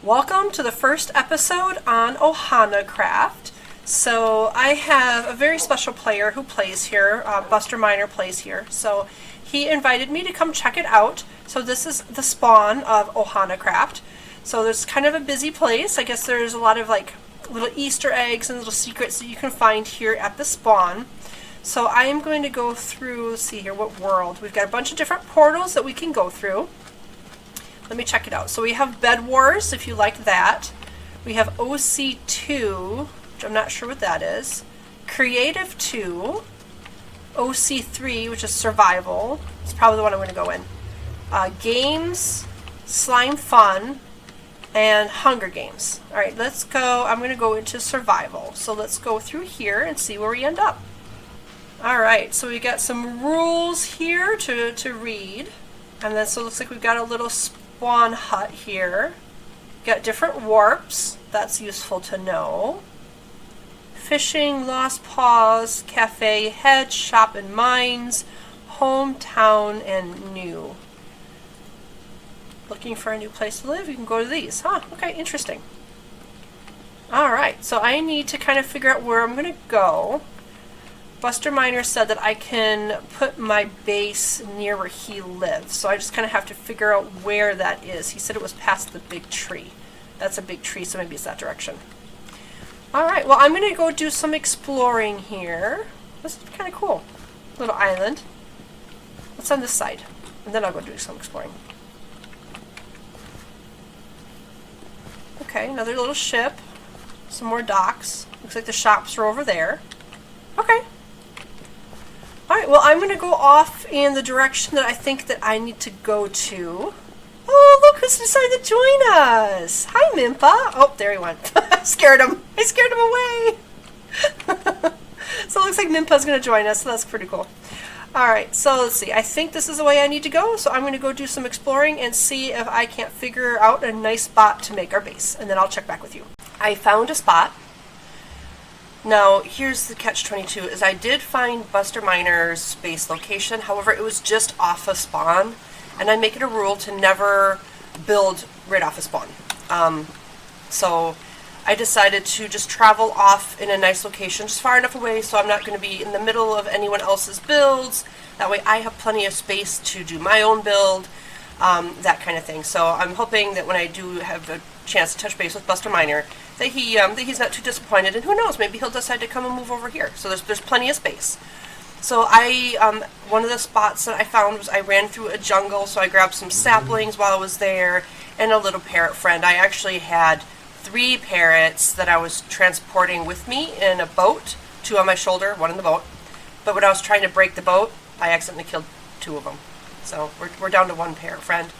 Welcome to the first episode on Ohanacraft. So I have a very special player who plays here, Buster Miner plays here. So he invited me to come check it out. So this is the spawn of Ohanacraft. So there's kind of a busy place. I guess there's a lot of like little Easter eggs and little secrets that you can find here at the spawn. So I am going to go through, let's see here, what world. We've got a bunch of different portals that we can go through. Let me check it out. So we have Bed Wars, if you like that. We have OC2, which I'm not sure what that is. Creative 2. OC3, which is Survival. It's probably the one I'm going to go in. Games, Slime Fun, and Hunger Games. Alright, let's go. I'm going to go into Survival. So let's go through here and see where we end up. Alright, so we got some rules here to read. And then so it looks like we've got a little spawn hut here. Got different warps. That's useful to know. Fishing, Lost Paws, Cafe, Head, Shop and Mines, Hometown, and New. Looking for a new place to live? You can go to these. Huh, okay, interesting. Alright, so I need to kind of figure out where I'm going to go. Buster Miner said that I can put my base near where he lives, so I just kind of have to figure out where that is. He said it was past the big tree. That's a big tree, so maybe it's that direction. Alright, well I'm going to go do some exploring here. This is kind of cool. Little island. What's on this side? And then I'll go do some exploring. Okay, another little ship. Some more docks. Looks like the shops are over there. Okay. Alright, well I'm going to go off in the direction that I think that I need to go to. Oh, look who's decided to join us! Hi, Mimpa! Oh, there he went. I scared him. I scared him away! So it looks like Mimpa's going to join us, so that's pretty cool. Alright, so let's see. I think this is the way I need to go, so I'm going to go do some exploring and see if I can't figure out a nice spot to make our base, and then I'll check back with you. I found a spot. Now, here's the catch-22, is I did find Buster Miner's base location, however, it was just off of spawn, and I make it a rule to never build right off of spawn. So I decided to just travel off in a nice location, just far enough away so I'm not going to be in the middle of anyone else's builds. That way I have plenty of space to do my own build, that kind of thing. So I'm hoping that when I do have a chance to touch base with Buster Miner, that he's not too disappointed, and who knows, maybe he'll decide to come and move over here. So there's plenty of space. So one of the spots that I found was I ran through a jungle, so I grabbed some saplings while I was there, and a little parrot friend. I actually had 3 parrots that I was transporting with me in a boat, 2 on my shoulder, 1 in the boat. But when I was trying to break the boat, I accidentally killed 2 of them. So we're down to 1 parrot friend.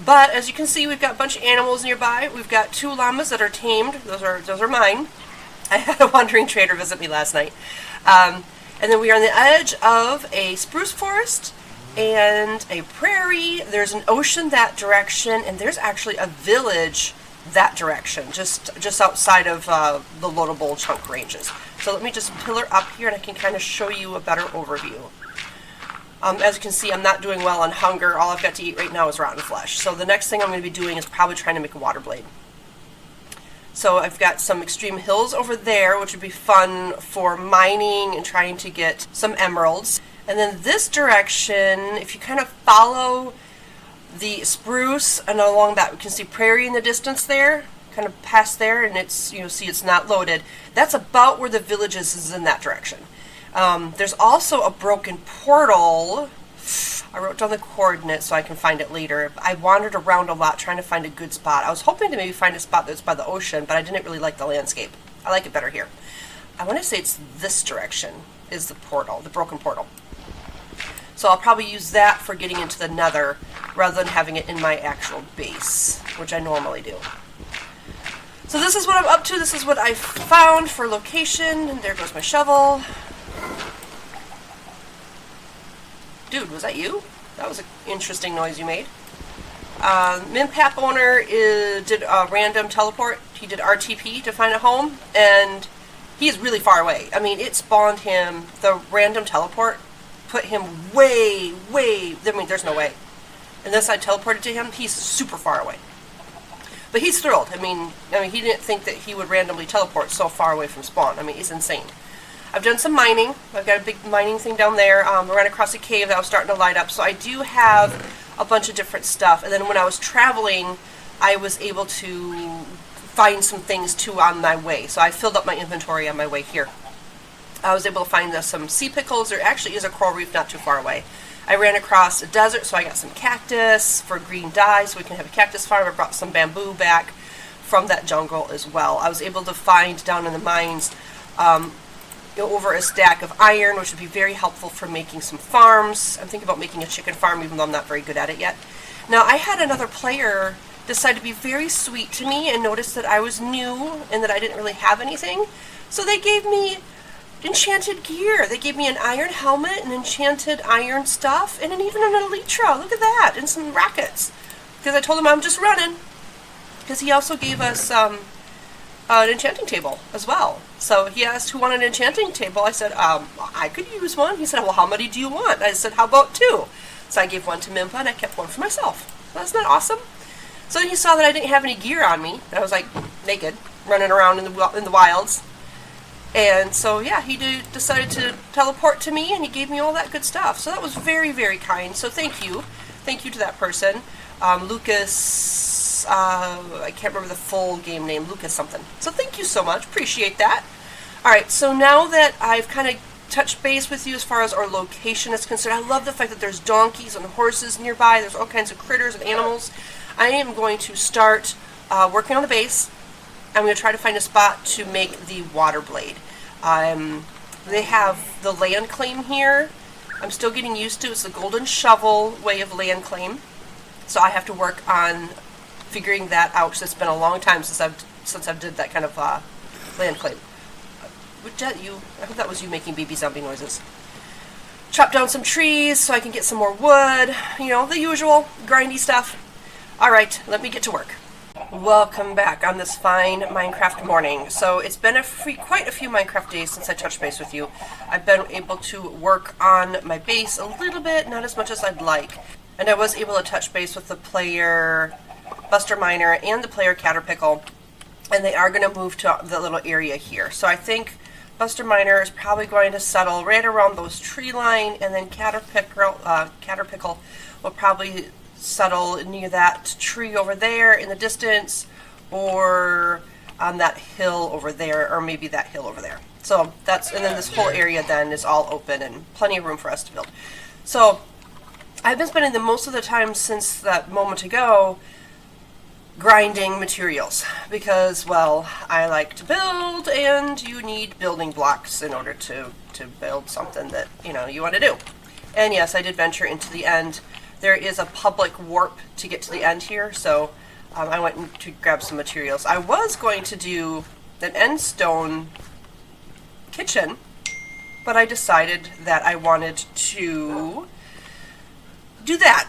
But as you can see, we've got a bunch of animals nearby. We've got 2 llamas that are tamed. Those are mine. I had a wandering trader visit me last night. And then we are on the edge of a spruce forest and a prairie. There's an ocean that direction, and there's actually a village that direction, just outside of the loadable chunk ranges. So let me just pillar up here, and I can kind of show you a better overview. As you can see, I'm not doing well on hunger. All I've got to eat right now is rotten flesh. So the next thing I'm going to be doing is probably trying to make a water blade. So I've got some extreme hills over there, which would be fun for mining and trying to get some emeralds. And then this direction, if you kind of follow the spruce and along that, we can see prairie in the distance there, kind of past there, and it's, see it's not loaded. That's about where the village is in that direction. There's also a broken portal. I wrote down the coordinates so I can find it later. I wandered around a lot trying to find a good spot. I was hoping to maybe find a spot that's by the ocean, but I didn't really like the landscape. I like it better here. I want to say it's this direction is the portal, the broken portal. So I'll probably use that for getting into the Nether rather than having it in my actual base, which I normally do. So this is what I'm up to. This is what I found for location. And there goes my shovel. Dude, was that you? That was an interesting noise you made. Minpap owner did a random teleport. He did RTP to find a home, and he is really far away. I mean, it spawned him, the random teleport put him way, I mean, there's no way. Unless I teleported to him, he's super far away. But he's thrilled. I mean, he didn't think that he would randomly teleport so far away from spawn. I mean, he's insane. I've done some mining. I've got a big mining thing down there. I ran across a cave that was starting to light up. So I do have a bunch of different stuff. And then when I was traveling, I was able to find some things too on my way. So I filled up my inventory on my way here. I was able to find some sea pickles. There actually is a coral reef not too far away. I ran across a desert, so I got some cactus for green dye, so we can have a cactus farm. I brought some bamboo back from that jungle as well. I was able to find down in the mines over a stack of iron, which would be very helpful for making some farms. I'm thinking about making a chicken farm, even though I'm not very good at it yet. Now, I had another player decide to be very sweet to me and notice that I was new and that I didn't really have anything. So they gave me enchanted gear. They gave me an iron helmet and enchanted iron stuff and even an elytra. Look at that. And some rackets. Because I told him I'm just running. Because he also gave us an enchanting table as well. So he asked who wanted an enchanting table. I said, I could use one. He said, well, how many do you want? I said, how about 2? So I gave one to Mimpa and I kept one for myself. Isn't that awesome? So then he saw that I didn't have any gear on me. And I was like naked, running around in the wilds. And so, yeah, he decided to teleport to me, and he gave me all that good stuff. So that was very, very kind. So thank you. Thank you to that person. Lucas, I can't remember the full game name, Lucas something. So thank you so much. Appreciate that. All right, so now that I've kind of touched base with you as far as our location is concerned, I love the fact that there's donkeys and horses nearby. There's all kinds of critters and animals. I am going to start working on the base. I'm going to try to find a spot to make the water blade. They have the land claim here. I'm still getting used to it. It's the golden shovel way of land claim. So I have to work on figuring that out because it's been a long time since I've did that kind of land claim. I hope that was you making baby zombie noises. Chop down some trees so I can get some more wood. You know, the usual grindy stuff. All right, let me get to work. Welcome back on this fine Minecraft morning. So it's been quite a few Minecraft days since I touched base with you. I've been able to work on my base a little bit, not as much as I'd like. And I was able to touch base with the player Buster Miner and the player Caterpickle, and they are going to move to the little area here. So I think Buster Miner is probably going to settle right around those tree line, and then Caterpickle will probably settle near that tree over there in the distance, or on that hill over there, or maybe that hill over there. So and then this whole area then is all open and plenty of room for us to build. So I've been spending the most of the time since that moment ago grinding materials because, well, I like to build, and you need building blocks in order to build something that, you want to do. And yes, I did venture into the end. There is a public warp to get to the end here, so I went to grab some materials. I was going to do an end stone kitchen, but I decided that I wanted to do that.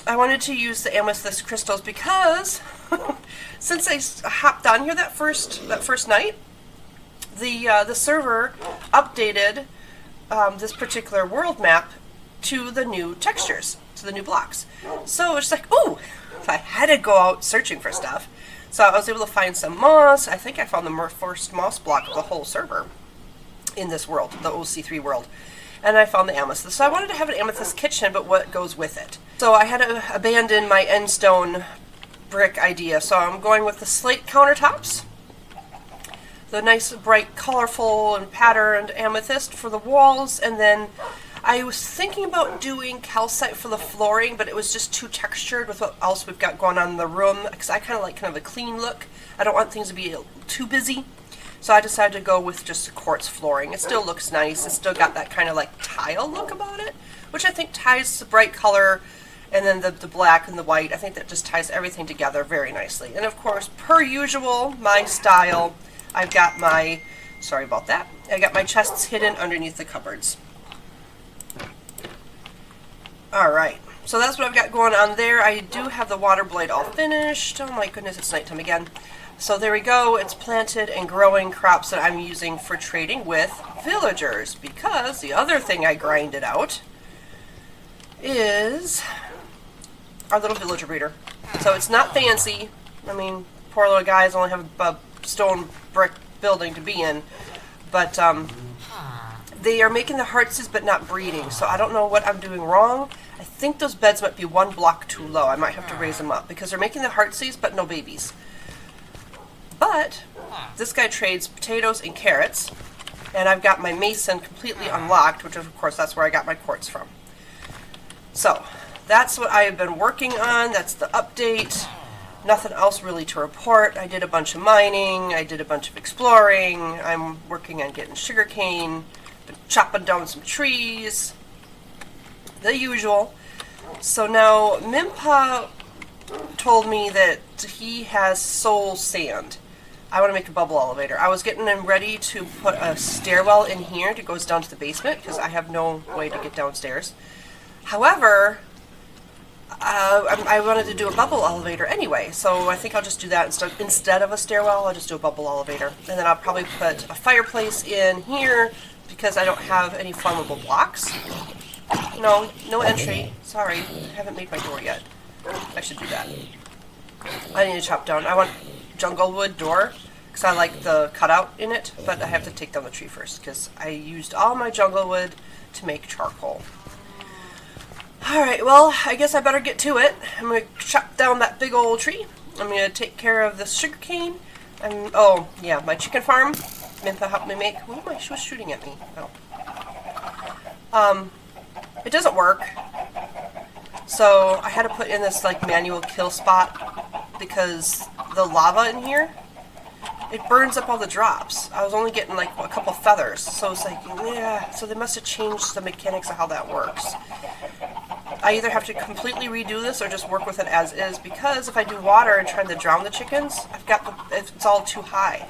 I wanted to use the amethyst crystals because since I hopped on here that first night, the server updated this particular world map to the new textures, to the new blocks. So it's like, ooh, I had to go out searching for stuff. So I was able to find some moss. I think I found the first moss block of the whole server in this world, the OC3 world. And I found the amethyst. So I wanted to have an amethyst kitchen, but what goes with it? So I had to abandon my end stone brick idea. So I'm going with the slate countertops, the nice, bright, colorful, and patterned amethyst for the walls, and then I was thinking about doing calcite for the flooring, but it was just too textured with what else we've got going on in the room, because I kind of like a clean look. I don't want things to be too busy. So I decided to go with just quartz flooring. It still looks nice. It's still got that kind of like tile look about it, which I think ties the bright color and then the black and the white. I think that just ties everything together very nicely. And of course, per usual, my style, I've got my, sorry about that, I got my chests hidden underneath the cupboards. Alright, so that's what I've got going on there. I do have the water blade all finished. Oh my goodness, it's nighttime again. So there we go. It's planted and growing crops that I'm using for trading with villagers, because the other thing I grinded out is our little villager breeder. So it's not fancy, I mean, poor little guys only have a stone brick building to be in. But they are making the heartsease but not breeding, so I don't know what I'm doing wrong. I think those beds might be one block too low. I might have to raise them up because they're making the heartsease but no babies. But this guy trades potatoes and carrots, and I've got my mason completely unlocked, which of course that's where I got my quartz from. So that's what I have been working on. That's the update. Nothing else really to report. I did a bunch of mining. I did a bunch of exploring. I'm working on getting sugarcane, chopping down some trees, the usual. So now Mimpa told me that he has soul sand. I want to make a bubble elevator. I was getting them ready to put a stairwell in here that goes down to the basement because I have no way to get downstairs. However, I wanted to do a bubble elevator anyway, so I think I'll just do that instead of a stairwell. I'll just do a bubble elevator, and then I'll probably put a fireplace in here because I don't have any farmable blocks. No entry. Sorry, I haven't made my door yet. I should do that. I need to chop down. I want jungle wood door because I like the cutout in it, but I have to take down the tree first because I used all my jungle wood to make charcoal. Alright, well, I guess I better get to it. I'm going to chop down that big old tree. I'm going to take care of the sugarcane. Oh, yeah, my chicken farm. Mintha helped me make. What am I? She was shooting at me. Oh. It doesn't work. So I had to put in this, like, manual kill spot because the lava in here, it burns up all the drops. I was only getting, like, a couple feathers. So it's like, yeah. So they must have changed the mechanics of how that works. I either have to completely redo this or just work with it as is, because if I do water and try to drown the chickens, it's all too high.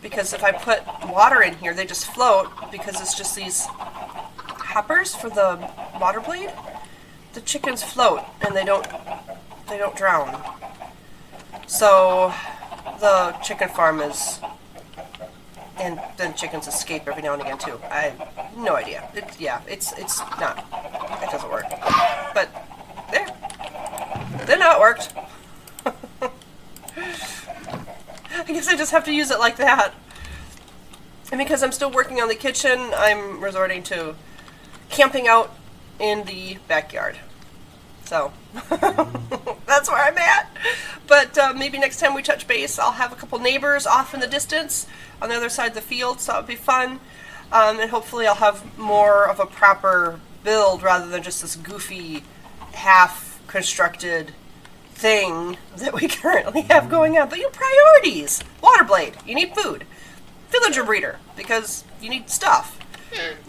Because if I put water in here, they just float because it's just these hoppers for the water blade. The chickens float and they don't drown. So the chicken farm is, and then chickens escape every now and again too. I have no idea. It's not. It doesn't work. But there now it worked. I guess I just have to use it like that. And because I'm still working on the kitchen, I'm resorting to camping out in the backyard. So that's where I'm at. But maybe next time we touch base, I'll have a couple neighbors off in the distance on the other side of the field, so it'll be fun. And hopefully I'll have more of a proper build rather than just this goofy, half-constructed thing that we currently have going on. But priorities! Water blade, you need food. Villager breeder, because you need stuff.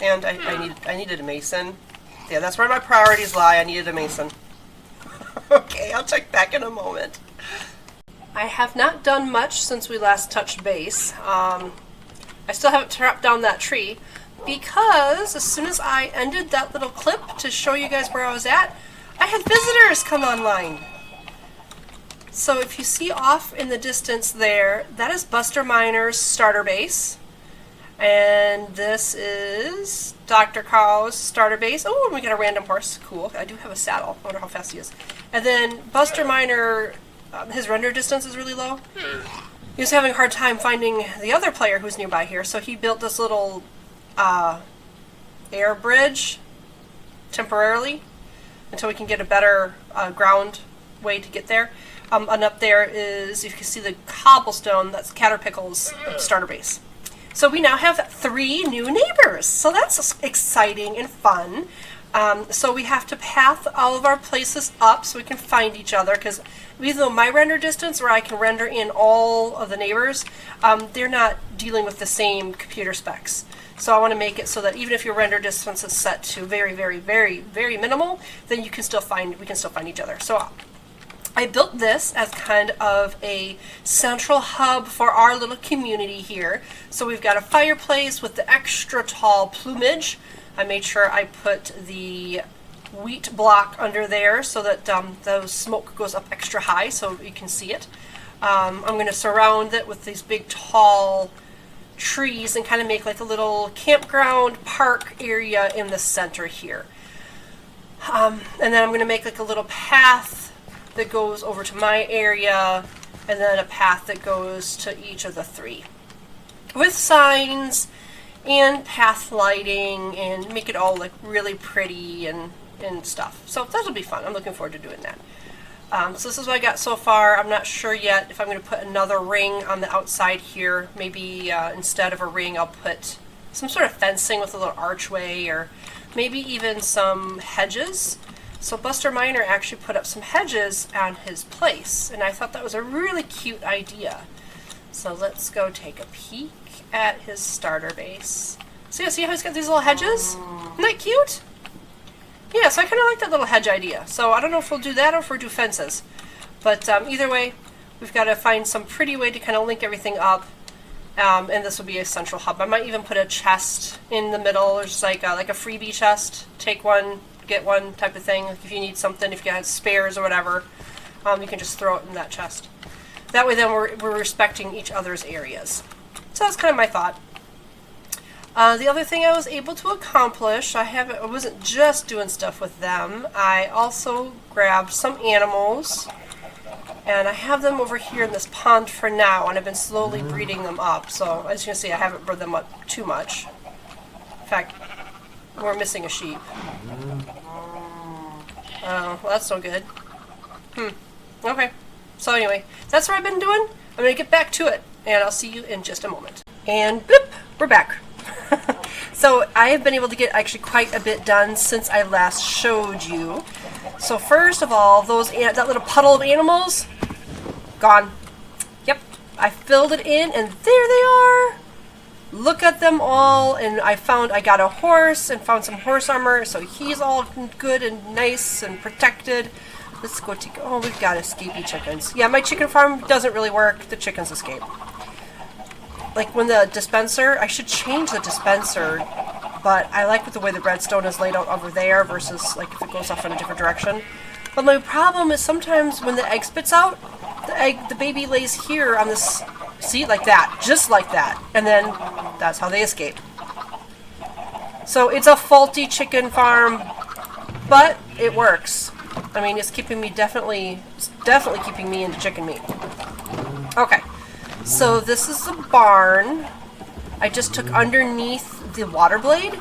And I needed a mason. Yeah, that's where my priorities lie. I needed a mason. Okay, I'll check back in a moment. I have not done much since we last touched base. I still haven't chopped down that tree because as soon as I ended that little clip to show you guys where I was at, I had visitors come online. So if you see off in the distance there, that is Buster Miner's starter base. And this is Dr. Carl's starter base. Oh, and we got a random horse. Cool. I do have a saddle. I wonder how fast he is. And then Buster Miner, his render distance is really low. He was having a hard time finding the other player who's nearby here, so he built this little air bridge temporarily until we can get a better ground way to get there. And up there is, if you can see the cobblestone, that's Caterpickle's starter base. So we now have 3 new neighbors, so that's exciting and fun. So we have to path all of our places up so we can find each other, because even though my render distance, where I can render in all of the neighbors, they're not dealing with the same computer specs. So I want to make it so that even if your render distance is set to very, very, very, very minimal, then we can still find each other. So I built this as kind of a central hub for our little community here. So we've got a fireplace with the extra tall plumage. I made sure I put the wheat block under there so that the smoke goes up extra high so you can see it. I'm going to surround it with these big tall trees and kind of make like a little campground park area in the center here. And then I'm going to make like a little path that goes over to my area, and then a path that goes to each of the 3. With signs and path lighting and make it all like really pretty and stuff. So that'll be fun. I'm looking forward to doing that. So this is what I got so far. I'm not sure yet if I'm going to put another ring on the outside here. Maybe instead of a ring, I'll put some sort of fencing with a little archway, or maybe even some hedges. So Buster Miner actually put up some hedges on his place, and I thought that was a really cute idea. So let's go take a peek at his starter base. So yeah, see how he's got these little hedges? Isn't that cute? Yeah, so I kind of like that little hedge idea. So I don't know if we'll do that or if we'll do fences. But either way, we've got to find some pretty way to kind of link everything up. And this will be a central hub. I might even put a chest in the middle, or just like a freebie chest. Take one, get one type of thing. Like if you need something, if you have spares or whatever, you can just throw it in that chest. That way then we're respecting each other's areas. So that's kind of my thought. The other thing I was able to accomplish, I wasn't just doing stuff with them. I also grabbed some animals, and I have them over here in this pond for now, and I've been slowly breeding them up. So as you can see, I haven't bred them up too much. In fact, we're missing a sheep. Oh, well, that's no good. Okay. So anyway, that's what I've been doing. I'm going to get back to it, and I'll see you in just a moment. And bloop, we're back. So I have been able to get actually quite a bit done since I last showed you. So first of all, that little puddle of animals, gone. Yep, I filled it in, and there they are. Look at them all, and I got a horse and found some horse armor, so he's all good and nice and protected. Let's go we've got escapee chickens. Yeah, my chicken farm doesn't really work. The chickens escape. Like when the dispenser, I should change the dispenser, but I like the way the redstone is laid out over there versus like if it goes off in a different direction. But my problem is sometimes when the egg spits out, the baby lays here on this, see, like that, just like that, and then that's how they escape. So it's a faulty chicken farm, but it works. I mean, it's keeping me definitely keeping me into chicken meat. Okay. So this is the barn. I just took underneath the water blade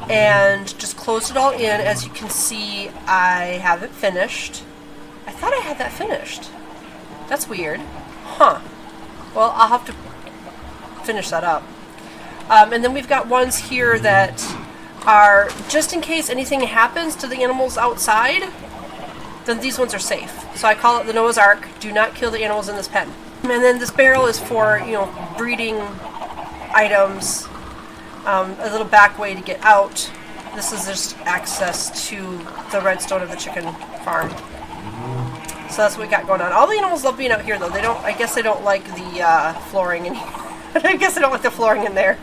and just closed it all in. As you can see, I have it finished. I thought I had that finished. That's weird. Huh. Well, I'll have to finish that up. And then we've got ones here that are, just in case anything happens to the animals outside, then these ones are safe. So I call it the Noah's Ark. Do not kill the animals in this pen. And then this barrel is for, breeding items, a little back way to get out. This is just access to the redstone of the chicken farm. So that's what we got going on. All the animals love being out here, though. I guess they don't like the flooring in here. I guess they don't like the flooring in there.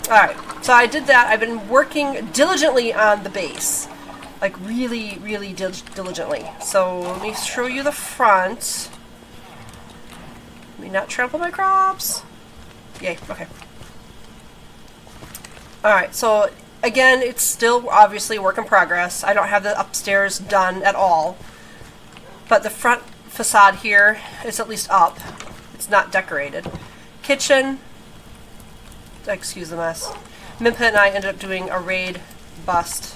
Alright, so I did that. I've been working diligently on the base. Like, really, really diligently. So, let me show you the front. Let me not trample my crops. Yay, okay. Alright, so, again, it's still obviously a work in progress. I don't have the upstairs done at all. But the front facade here is at least up. It's not decorated. Kitchen. Excuse the mess. Mimpa and I ended up doing a raid bust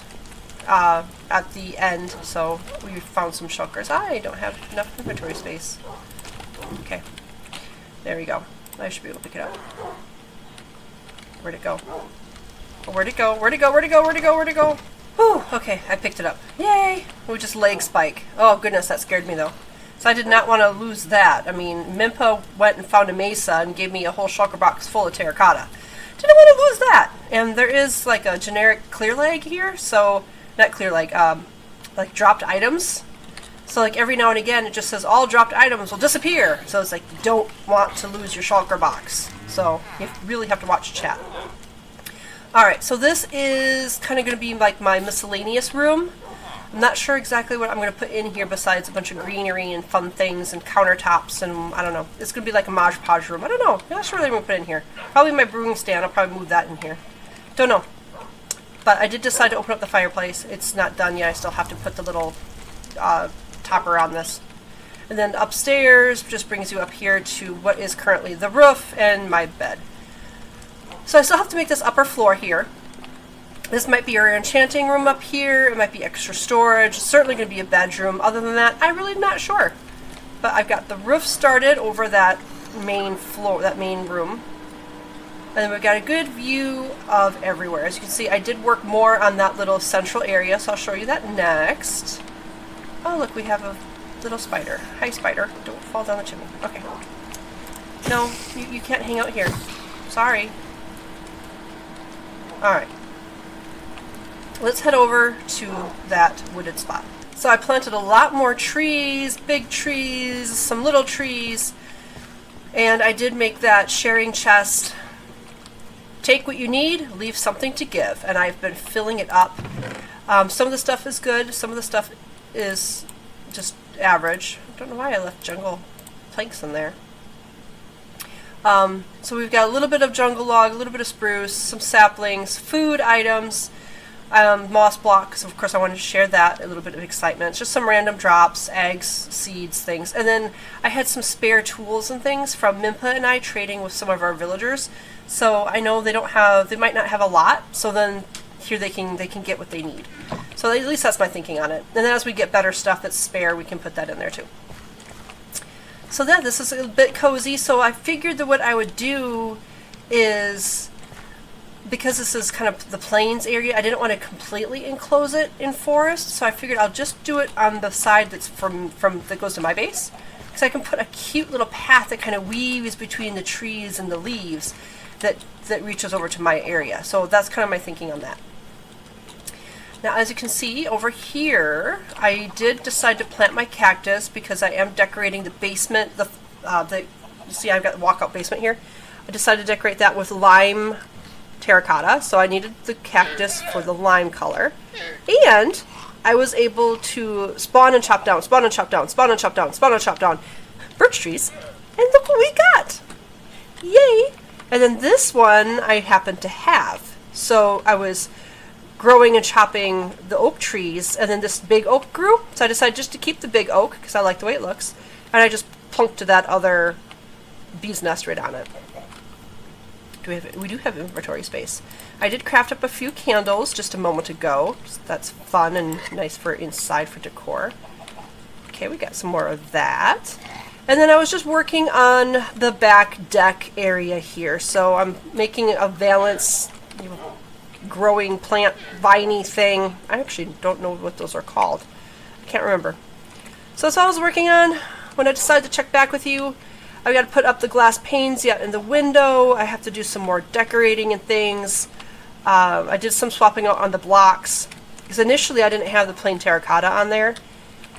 at the end, so we found some shulkers. I don't have enough inventory space. Okay. There we go. I should be able to pick it up. Where'd it go? Oh, where'd it go? Where'd it go? Where'd it go? Where'd it go? Where'd it go? Whew, okay, I picked it up. Yay! We just leg spike. Oh goodness, that scared me though. So I did not want to lose that. I mean, Mimpa went and found a mesa and gave me a whole shulker box full of terracotta. Didn't want to lose that. And there is like a generic clear leg here, so not clear leg, like dropped items. So like every now and again it just says all dropped items will disappear. So it's like you don't want to lose your shulker box. So you really have to watch chat. Alright, so this is kind of going to be like my miscellaneous room. I'm not sure exactly what I'm going to put in here besides a bunch of greenery and fun things and countertops and I don't know. It's going to be like a Mod Podge room. I don't know. I'm not sure what I'm going to put in here. Probably my brewing stand. I'll probably move that in here. Don't know. But I did decide to open up the fireplace. It's not done yet. I still have to put the little topper on this. And then upstairs just brings you up here to what is currently the roof and my bed. So I still have to make this upper floor here. This might be your enchanting room up here. It might be extra storage. It's certainly going to be a bedroom. Other than that, I'm really not sure. But I've got the roof started over that main floor, that main room. And then we've got a good view of everywhere. As you can see, I did work more on that little central area, so I'll show you that next. Oh, look, we have a little spider. Hi, spider. Don't fall down the chimney. Okay. No, you can't hang out here. Sorry. Alright. Let's head over to that wooded spot. So I planted a lot more trees, big trees, some little trees, and I did make that sharing chest. Take what you need, leave something to give, and I've been filling it up. Some of the stuff is good, some of the stuff is just average. I don't know why I left jungle planks in there. So we've got a little bit of jungle log, a little bit of spruce, some saplings, food items, moss blocks. Of course, I wanted to share that, a little bit of excitement. Just some random drops, eggs, seeds, things. And then I had some spare tools and things from Mimpa and I trading with some of our villagers. So I know they might not have a lot, so then here they can get what they need. So at least that's my thinking on it. And then as we get better stuff that's spare, we can put that in there too. So then this is a bit cozy, so I figured that what I would do is, because this is kind of the plains area, I didn't want to completely enclose it in forest, so I figured I'll just do it on the side that's that goes to my base, because I can put a cute little path that kind of weaves between the trees and the leaves that reaches over to my area. So that's kind of my thinking on that. Now, as you can see over here, I did decide to plant my cactus because I am decorating the basement. You see, I've got the walkout basement here. I decided to decorate that with lime terracotta, so I needed the cactus for the lime color. And I was able to spawn and chop down, spawn and chop down, spawn and chop down, spawn and chop down birch trees. And look what we got! Yay! And then this one I happened to have. So I was growing and chopping the oak trees, and then this big oak grew, so I decided just to keep the big oak because I like the way it looks, and I just plunked to that other bee's nest right on it. We do have inventory space. I did craft up a few candles just a moment ago. That's fun and nice for inside for decor. Okay, we got some more of that. And then I was just working on the back deck area here, so I'm making a valance growing plant viney thing. I actually don't know what those are called. I can't remember. So that's all I was working on when I decided to check back with you. I've got to put up the glass panes yet in the window. I have to do some more decorating and things. I did some swapping out on the blocks because initially I didn't have the plain terracotta on there.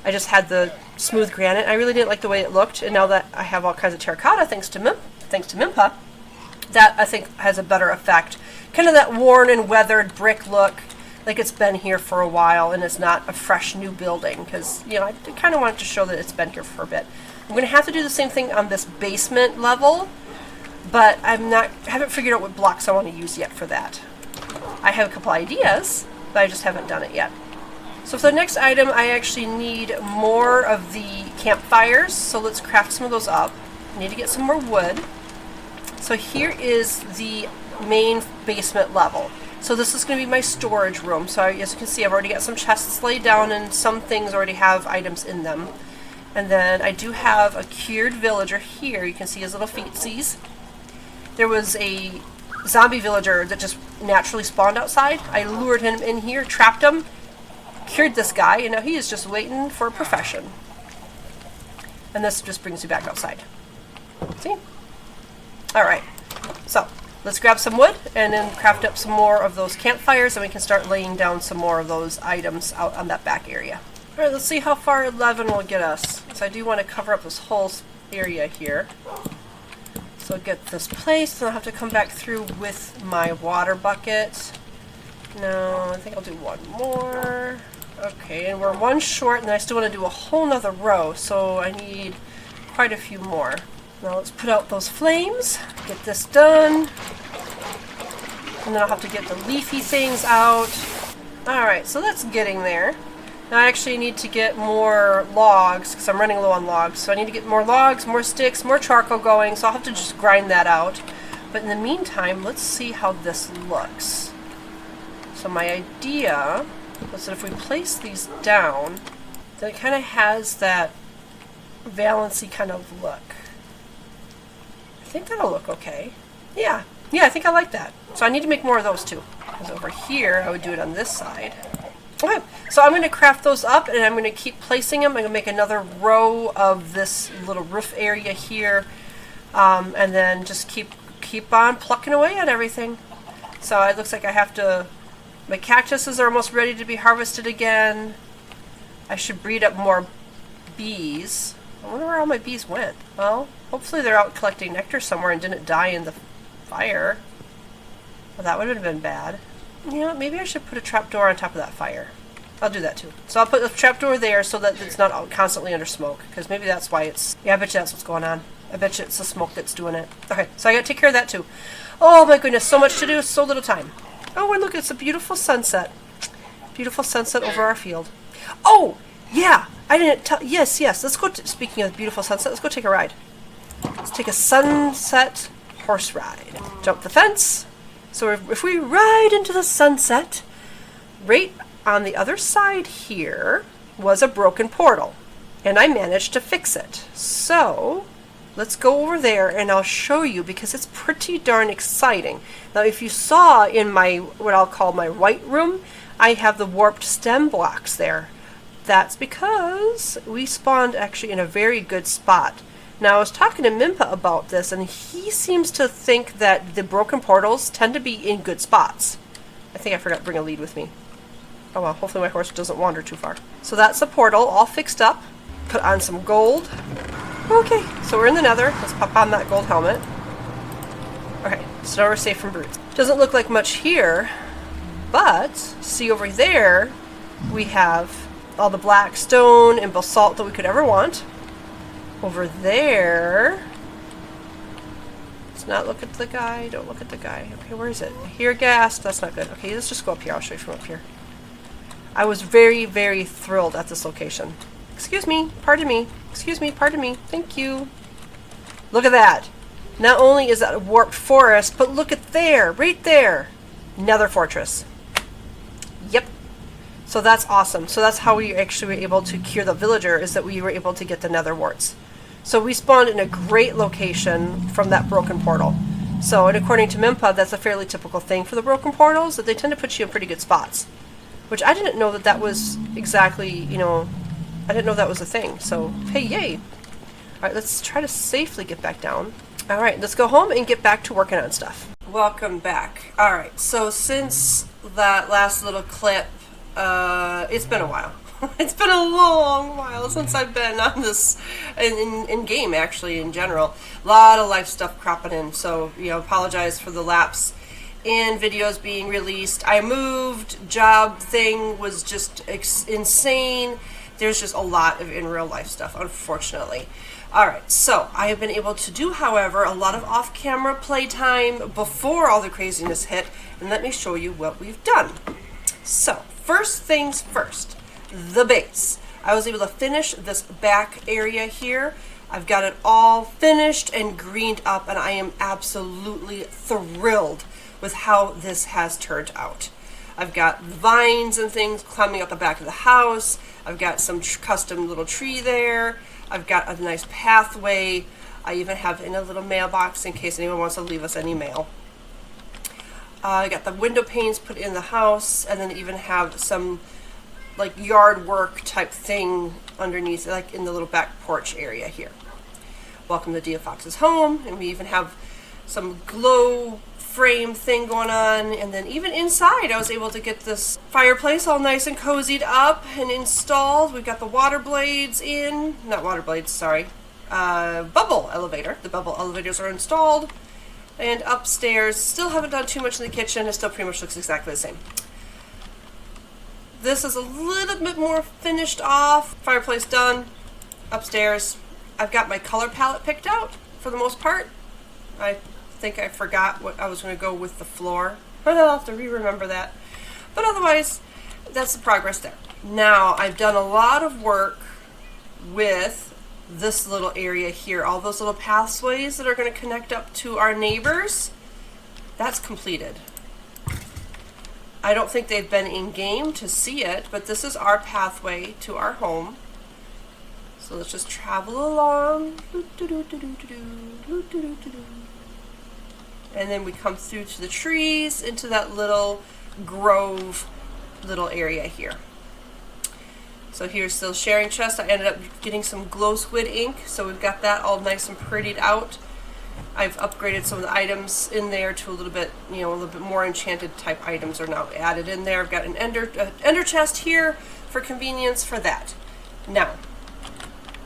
I just had the smooth granite. I really didn't like the way it looked, and now that I have all kinds of terracotta thanks to Mimpa, that I think has a better effect. Kind of that worn and weathered brick look, like it's been here for a while and it's not a fresh new building, because, you know, I kind of wanted to show that it's been here for a bit. I'm going to have to do the same thing on this basement level, but I haven't figured out what blocks I want to use yet for that. I have a couple ideas, but I just haven't done it yet. So for the next item, I actually need more of the campfires, so let's craft some of those up. I need to get some more wood. So here is the main basement level. So this is going to be my storage room. So as you can see, I've already got some chests laid down and some things already have items in them. And then I do have a cured villager here. You can see his little feetsies. There was a zombie villager that just naturally spawned outside. I lured him in here, trapped him, cured this guy, and now he is just waiting for a profession. And this just brings you back outside. See? Alright, so let's grab some wood and then craft up some more of those campfires, and we can start laying down some more of those items out on that back area. Alright, let's see how far 11 will get us. So I do want to cover up this whole area here. So get this placed, and I'll have to come back through with my water bucket. No, I think I'll do one more. Okay, and we're one short, and I still want to do a whole nother row, so I need quite a few more. Now let's put out those flames, get this done, and then I'll have to get the leafy things out. Alright, so that's getting there. Now I actually need to get more logs because I'm running low on logs. So I need to get more logs, more sticks, more charcoal going. So I'll have to just grind that out. But in the meantime, let's see how this looks. So my idea was that if we place these down, then it kind of has that valancy kind of look. I think that'll look okay. Yeah, I think I like that. So I need to make more of those too. Because over here, I would do it on this side. Okay, so I'm going to craft those up, and I'm going to keep placing them. I'm going to make another row of this little roof area here, and then just keep on plucking away at everything. So it looks like I have to... My cactuses are almost ready to be harvested again. I should breed up more bees. I wonder where all my bees went. Well, hopefully they're out collecting nectar somewhere and didn't die in the fire. Well, that would have been bad. You know, maybe I should put a trapdoor on top of that fire. I'll do that too. So I'll put the trapdoor there so that it's not constantly under smoke. Because maybe that's why it's... Yeah, I bet you that's what's going on. I bet you it's the smoke that's doing it. Okay, so I gotta take care of that too. Oh my goodness, so much to do, so little time. Oh, and look, it's a beautiful sunset. Beautiful sunset over our field. Oh, yeah, I didn't tell... Yes, let's go... Speaking of beautiful sunset, let's go take a ride. Let's take a sunset horse ride. Jump the fence. So if we ride into the sunset, right on the other side here was a broken portal. And I managed to fix it. So... let's go over there and I'll show you because it's pretty darn exciting. Now if you saw in my, what I'll call my white room, I have the warped stem blocks there. That's because we spawned actually in a very good spot. Now I was talking to Mimpa about this and he seems to think that the broken portals tend to be in good spots. I think I forgot to bring a lead with me. Oh well, hopefully my horse doesn't wander too far. So that's the portal all fixed up. Put on some gold. Okay, so we're in the Nether. Let's pop on that gold helmet. Okay, so now we're safe from brutes. Doesn't look like much here, but see over there, we have all the black stone and basalt that we could ever want. Over there, let's not look at the guy. Don't look at the guy. Okay, where is it? I hear gas. That's not good. Okay, let's just go up here. I'll show you from up here. I was very, very thrilled at this location. Excuse me, pardon me. Excuse me, pardon me. Thank you. Look at that. Not only is that a warped forest, but look at there, right there. Nether fortress. Yep. So that's awesome. So that's how we actually were able to cure the villager, is that we were able to get the nether warts. So we spawned in a great location from that broken portal. So, and according to Mimpa, that's a fairly typical thing for the broken portals, that they tend to put you in pretty good spots. Which I didn't know that that was exactly, you know, I didn't know that was a thing. So, hey, yay. Alright, let's try to safely get back down. Alright, let's go home and get back to working on stuff. Welcome back. Alright, so since that last little clip, it's been a while. It's been a long while since I've been on this, in game actually, in general. A lot of life stuff cropping in, so, you know, apologize for the lapse in videos being released. I moved, job thing was just insane. There's just a lot of in real life stuff, unfortunately. Alright, so I have been able to do, however, a lot of off-camera playtime before all the craziness hit, and let me show you what we've done. So, first things first, the base. I was able to finish this back area here. I've got it all finished and greened up, and I am absolutely thrilled with how this has turned out. I've got vines and things climbing up the back of the house. I've got some custom little tree there. I've got a nice pathway. I even have in a little mailbox in case anyone wants to leave us any mail. I got the window panes put in the house, and then even have some like yard work type thing underneath, like in the little back porch area here. Welcome to Dia Fox's home, and we even have some glow frame thing going on, and then even inside I was able to get this fireplace all nice and cozied up and installed. We've got the water blades in, not water blades, sorry, bubble elevator. The bubble elevators are installed, and upstairs, still haven't done too much in the kitchen. It still pretty much looks exactly the same. This is a little bit more finished off. Fireplace done. Upstairs, I've got my color palette picked out for the most part. I think I forgot what I was going to go with the floor. I'll have to re-remember that. But otherwise, that's the progress there. Now, I've done a lot of work with this little area here. All those little pathways that are going to connect up to our neighbors, that's completed. I don't think they've been in game to see it, but this is our pathway to our home. So let's just travel along. And then we come through to the trees into that little grove little area here. So here's the sharing chest. I ended up getting some glow squid ink, so we've got that all nice and prettied out. I've upgraded some of the items in there to a little bit, a little bit more enchanted type items are now added in there. I've got an ender chest here for convenience for that. Now,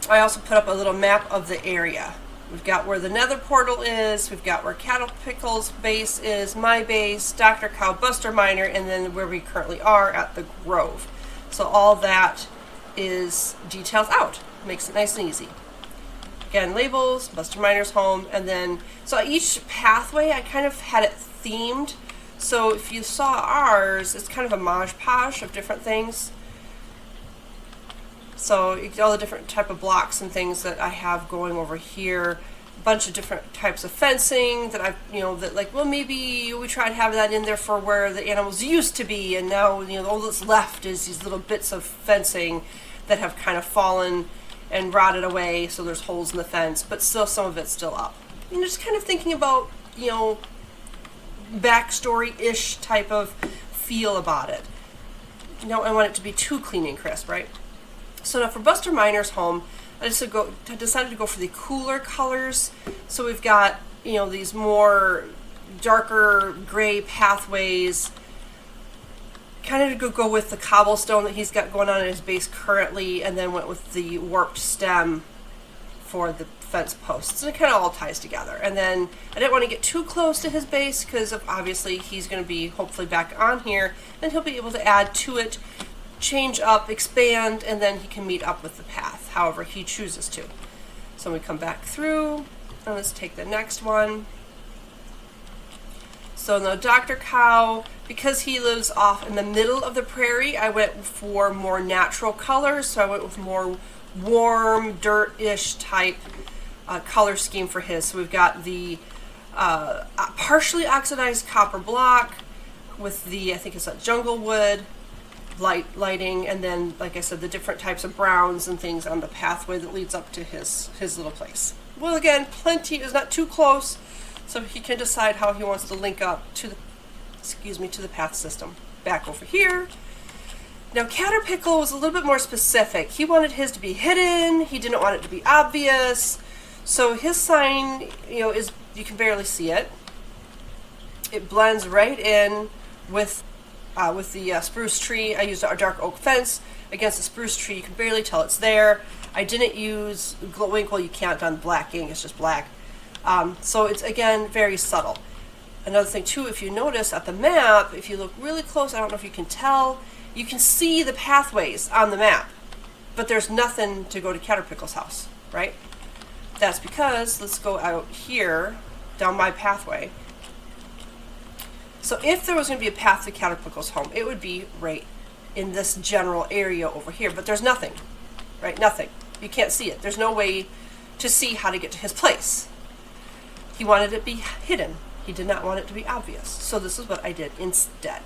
I also put up a little map of the area. We've got where the Nether portal is, we've got where Cattle Pickle's base is, my base, Dr. Cow, Buster Miner, and then where we currently are at the Grove. So all that is detailed out. Makes it nice and easy. Again, labels, Buster Miner's home, and then, so each pathway I kind of had it themed. So if you saw ours, it's kind of a modge-podge of different things. So all the different type of blocks and things that I have going over here, a bunch of different types of fencing that I've, that like, well, maybe we try to have that in there for where the animals used to be, and now, all that's left is these little bits of fencing that have kind of fallen and rotted away, so there's holes in the fence, but still some of it's still up. Just kind of thinking about, backstory-ish type of feel about it. I don't want it to be too clean and crisp, right? So now for Buster Miner's home, I decided to go for the cooler colors. So we've got, these more darker gray pathways, kind of to go with the cobblestone that he's got going on in his base currently, and then went with the warped stem for the fence posts. And it kind of all ties together. And then I didn't want to get too close to his base because obviously he's going to be hopefully back on here, and he'll be able to add to it, change up, expand, and then he can meet up with the path however he chooses to. So we come back through, and let's take the next one. So now Dr. Cow, because he lives off in the middle of the prairie, I went for more natural colors. So I went with more warm, dirt-ish type color scheme for his. So we've got the partially oxidized copper block with the, I think it's a jungle wood lighting, and then, like I said, the different types of browns and things on the pathway that leads up to his little place. Well, again, plenty is not too close, so he can decide how he wants to link up to the path system. Back over here. Now, Caterpickle was a little bit more specific. He wanted his to be hidden. He didn't want it to be obvious. So his sign, is, you can barely see it. It blends right in with the spruce tree. I used a dark oak fence against the spruce tree. You can barely tell it's there. I didn't use glow ink. Well, you can't on black ink. It's just black. So it's, again, very subtle. Another thing, too, if you notice at the map, if you look really close, I don't know if you can tell, you can see the pathways on the map, but there's nothing to go to Caterpickle's house, right? That's because, let's go out here, down my pathway. So if there was going to be a path to Caterpickle's home, it would be right in this general area over here, but there's nothing, right? Nothing. You can't see it. There's no way to see how to get to his place. He wanted it to be hidden. He did not want it to be obvious. So this is what I did instead.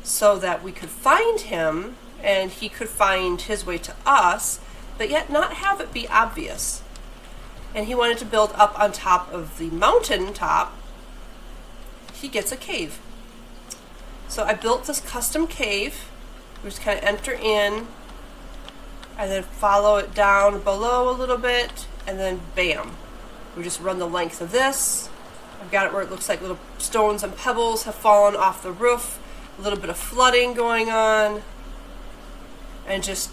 So that we could find him, and he could find his way to us, but yet not have it be obvious. And he wanted to build up on top of the mountain top. He gets a cave. So I built this custom cave. We just kind of enter in, and then follow it down below a little bit, and then bam. We just run the length of this. I've got it where it looks like little stones and pebbles have fallen off the roof. A little bit of flooding going on. And just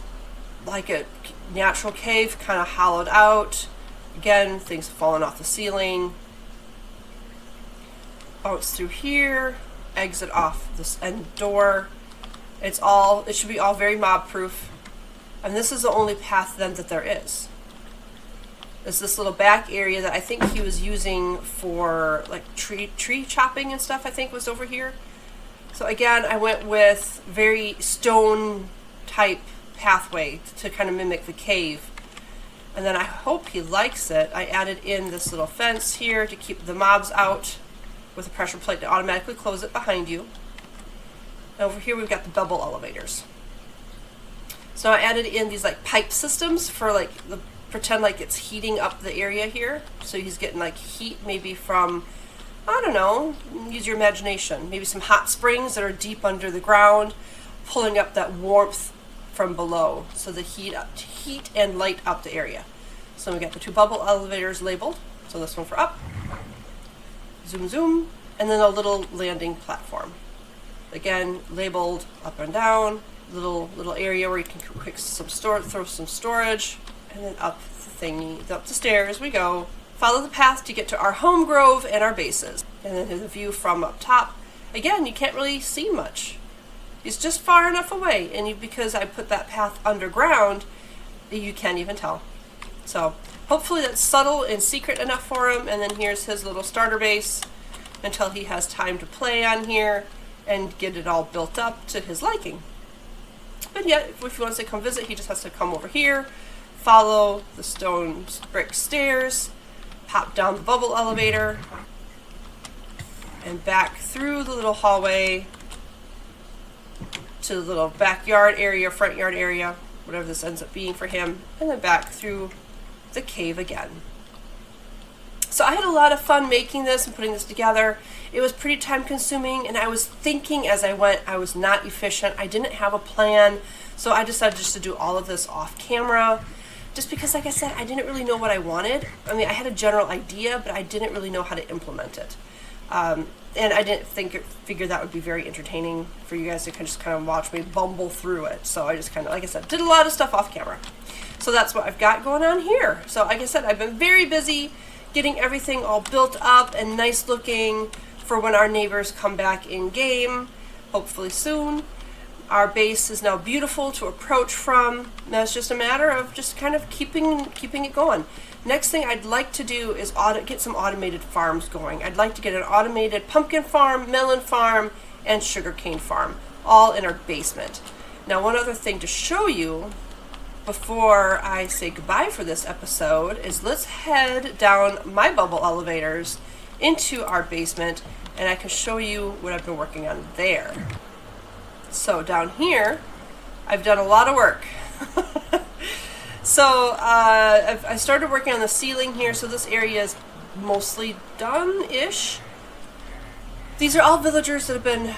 like a natural cave, kind of hollowed out. Again, things have fallen off the ceiling. Bounce through here. Exit off this end door. It should be all very mob proof. And this is the only path then that there is. There's this little back area that I think he was using for like tree chopping and stuff, I think was over here. So again, I went with very stone type pathway to kind of mimic the cave. And then I hope he likes it. I added in this little fence here to keep the mobs out with a pressure plate to automatically close it behind you. And over here we've got the bubble elevators. So I added in these like pipe systems for like pretend like it's heating up the area here. So he's getting like heat maybe from, I don't know, use your imagination. Maybe some hot springs that are deep under the ground, pulling up that warmth from below. So the heat and light up the area. So we got the 2 bubble elevators labeled. So this one for up, zoom, zoom, and then a little landing platform. Again, labeled up and down, little area where you can quick throw some storage, and then up the thingy, up the stairs we go. Follow the path to get to our home grove and our bases. And then the view from up top. Again, you can't really see much. It's just far enough away, and because I put that path underground, you can't even tell. So hopefully that's subtle and secret enough for him. And then here's his little starter base until he has time to play on here and get it all built up to his liking. But yet, if he wants to come visit, he just has to come over here, follow the stone brick stairs, pop down the bubble elevator, and back through the little hallway to the little backyard area, front yard area, whatever this ends up being for him, and then back through the cave again. So I had a lot of fun making this and putting this together. It was pretty time consuming, and I was thinking as I went, I was not efficient. I didn't have a plan, so I decided just to do all of this off camera. Just because, like I said, I didn't really know what I wanted. I mean, I had a general idea, but I didn't really know how to implement it. And I didn't figure that would be very entertaining for you guys to just kind of watch me bumble through it. So I just kind of, like I said, did a lot of stuff off camera. So that's what I've got going on here. So like I said, I've been very busy getting everything all built up and nice looking for when our neighbors come back in game, hopefully soon. Our base is now beautiful to approach from. Now it's just a matter of just kind of keeping it going. Next thing I'd like to do is get some automated farms going. I'd like to get an automated pumpkin farm, melon farm, and sugarcane farm, all in our basement. Now one other thing to show you before I say goodbye for this episode is let's head down my bubble elevators into our basement, and I can show you what I've been working on there. So down here, I've done a lot of work. So I started working on the ceiling here, so this area is mostly done-ish. These are all villagers that have been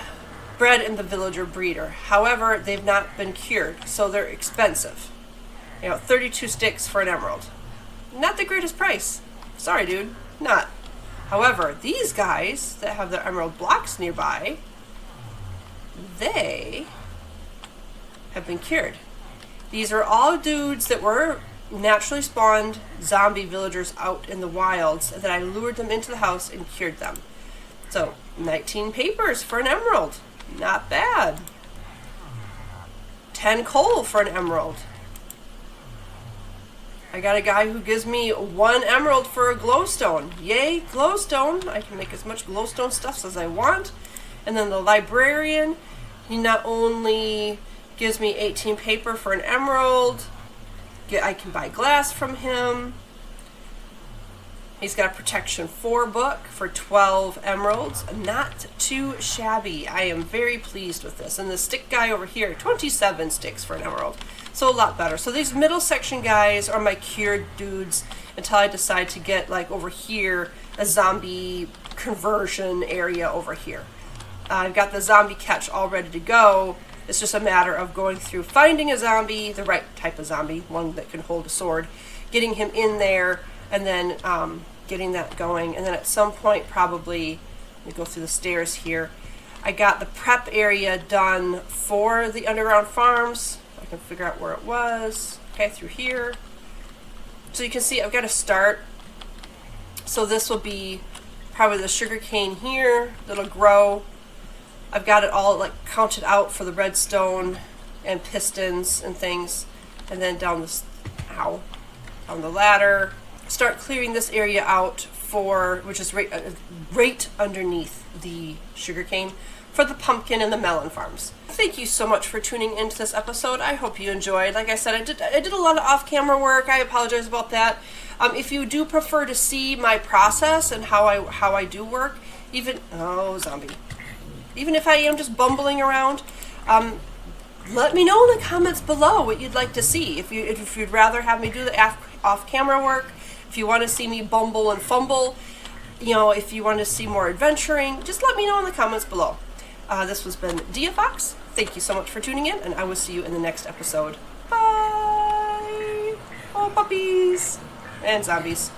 bred in the villager breeder. However, they've not been cured, so they're expensive. 32 sticks for an emerald. Not the greatest price. Sorry, dude, not. However, these guys that have their emerald blocks nearby, they have been cured. These are all dudes that were naturally spawned zombie villagers out in the wilds that I lured them into the house and cured them. So 19 papers for an emerald. Not bad. 10 coal for an emerald. I got a guy who gives me 1 emerald for a glowstone. Yay, glowstone. I can make as much glowstone stuff as I want. And then the librarian, he not only gives me 18 paper for an emerald, I can buy glass from him. He's got a protection 4 book for 12 emeralds. Not too shabby. I am very pleased with this. And the stick guy over here, 27 sticks for an emerald. So a lot better. So these middle section guys are my cured dudes until I decide to get, like, over here, a zombie conversion area over here. I've got the zombie catch all ready to go. It's just a matter of going through, finding a zombie, the right type of zombie, one that can hold a sword, getting him in there, and then getting that going. And then at some point, probably, let me go through the stairs here. I got the prep area done for the underground farms. I can figure out where it was. Okay, through here. So you can see I've got to start. So this will be probably the sugar cane here that'll grow. I've got it all like counted out for the redstone and pistons and things. And then down the ladder. Start clearing this area out which is right underneath the sugarcane, for the pumpkin and the melon farms. Thank you so much for tuning into this episode. I hope you enjoyed. Like I said, I did a lot of off-camera work. I apologize about that. If you do prefer to see my process and how I do work, even if I am just bumbling around, let me know in the comments below what you'd like to see. If you'd rather have me do the off-camera work, if you want to see me bumble and fumble, if you want to see more adventuring, just let me know in the comments below. This has been DeaFox. Thank you so much for tuning in, and I will see you in the next episode. Bye! Oh, puppies! And zombies.